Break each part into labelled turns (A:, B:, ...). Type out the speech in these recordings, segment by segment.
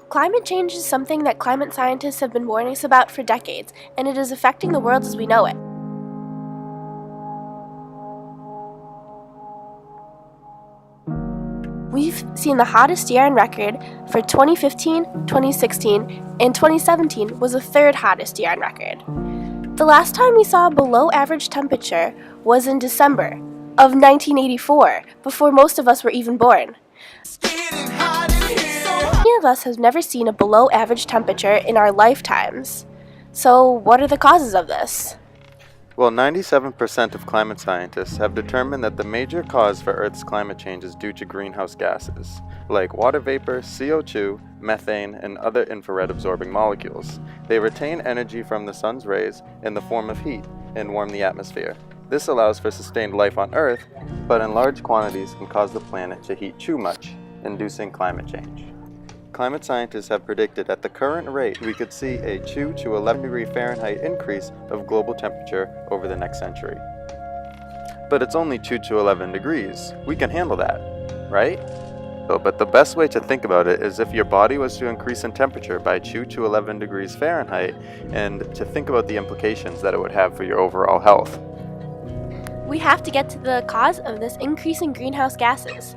A: Climate change is something that climate scientists have been warning us about for decades, and it is affecting the world as we know it. We've seen the hottest year on record for 2015, 2016, and 2017 was the third hottest year on record. The last time we saw a below-average temperature was in December of 1984, before most of us were even born. Many of us have never seen a below-average temperature in our lifetimes. So what are the causes of this?
B: Well, 97% of climate scientists have determined that the major cause for Earth's climate change is due to greenhouse gases, like water vapor, CO2, methane, and other infrared-absorbing molecules. They retain energy from the sun's rays in the form of heat and warm the atmosphere. This allows for sustained life on Earth, but in large quantities can cause the planet to heat too much, inducing climate change. Climate scientists have predicted at the current rate we could see a 2 to 11 degree Fahrenheit increase of global temperature over the next century. But it's only 2 to 11 degrees. We can handle that, right? But the best way to think about it is if your body was to increase in temperature by 2 to 11 degrees Fahrenheit, and to think about the implications that it would have for your overall health.
A: We have to get to the cause of this increase in greenhouse gases.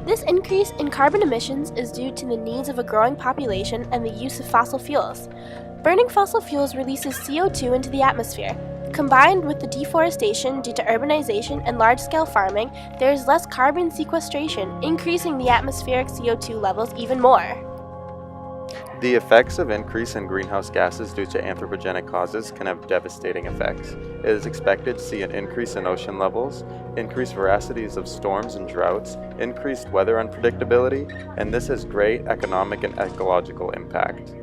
A: This increase in carbon emissions is due to the needs of a growing population and the use of fossil fuels. Burning fossil fuels releases CO2 into the atmosphere. Combined with the deforestation due to urbanization and large-scale farming, there is less carbon sequestration, increasing the atmospheric CO2 levels even more.
B: The effects of increase in greenhouse gases due to anthropogenic causes can have devastating effects. It is expected to see an increase in ocean levels, increased veracities of storms and droughts, increased weather unpredictability, and this has great economic and ecological impact.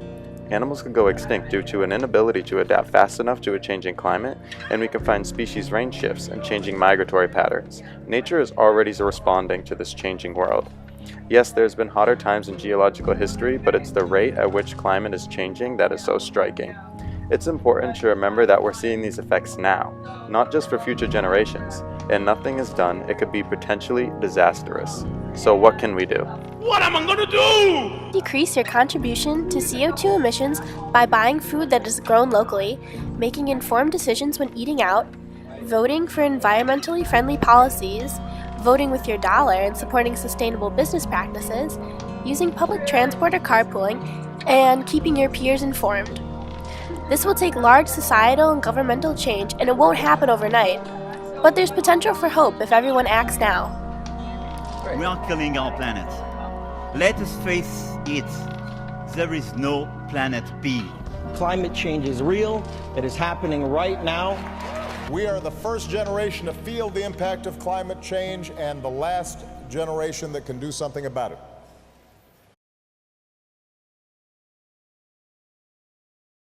B: Animals can go extinct due to an inability to adapt fast enough to a changing climate, and we can find species range shifts and changing migratory patterns. Nature is already responding to this changing world. Yes, there's been hotter times in geological history, but it's the rate at which climate is changing that is so striking. It's important to remember that we're seeing these effects now, not just for future generations, and nothing is done, it could be potentially disastrous. So what can we do?
C: What am I gonna do?
A: Decrease your contribution to CO2 emissions by buying food that is grown locally, making informed decisions when eating out, voting for environmentally friendly policies, voting with your dollar and supporting sustainable business practices, using public transport or carpooling, and keeping your peers informed. This will take large societal and governmental change, and it won't happen overnight. But there's potential for hope if everyone acts now.
C: We are killing our planet. Let us face it. There is no planet B.
D: Climate change is real. It is happening right now.
E: We are the first generation to feel the impact of climate change and the last generation that can do something about it.